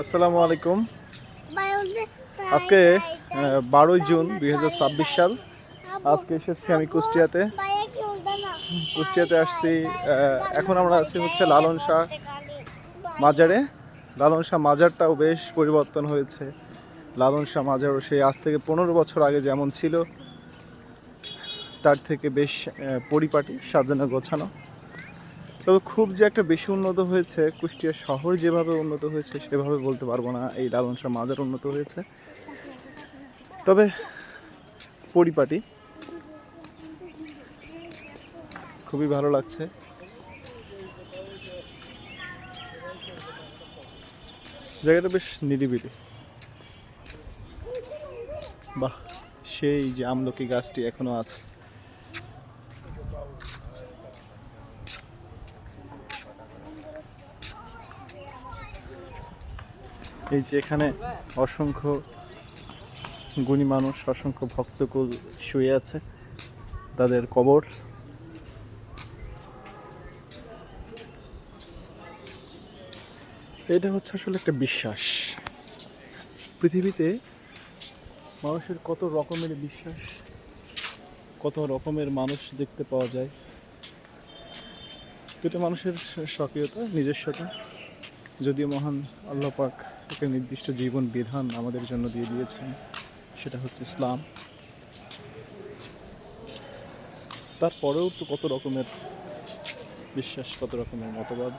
আসসালামু আলাইকুম। আজকে 12ই জুন 2026 সাল। আজকে এসেছি আমি কুষ্টিয়াতে। কুষ্টিয়াতে আসছি। এখন আমরা আছি হচ্ছে লালন শাহ মাজারে। লালন শাহ মাজারটাও বেশ পরিবর্তন হয়েছে। লালন শাহ মাজারও সেই আজ থেকে 15 বছর আগে যেমন ছিল তার থেকে বেশ পরিপাটি, সাজানো গোছানো। তবে খুব যে একটা বেশি উন্নত হয়েছে, কুষ্টিয়া শহর যেভাবে উন্নত হয়েছে সেভাবে বলতে পারবো না এই লালন শাহ মাজার উন্নত হয়েছে। তবে পরিপাটি, খুবই ভালো লাগছে। জায়গাটা বেশ নিরিবিলি। বাহ, সেই যে আমলকি গাছটি এখনো আছে। এই যে এখানে অসংখ্য গুণী মানুষ, অসংখ্য ভক্তকুল শুয়ে আছে, তাদের কবর। এটা হচ্ছে আসলে একটা বিশ্বাস। পৃথিবীতে মানুষের কত রকমের বিশ্বাস, কত রকমের মানুষ দেখতে পাওয়া যায়। এটা মানুষের স্বকীয়তা, নিজস্বতা। যদিও মহান আল্লাহ পাক একটা নির্দিষ্ট জীবন বিধান আমাদের জন্য দিয়ে দিয়েছেন, সেটা হচ্ছে ইসলাম। তারপরেও তো কত রকমের বিশ্বাস, কত রকমের মতবাদ।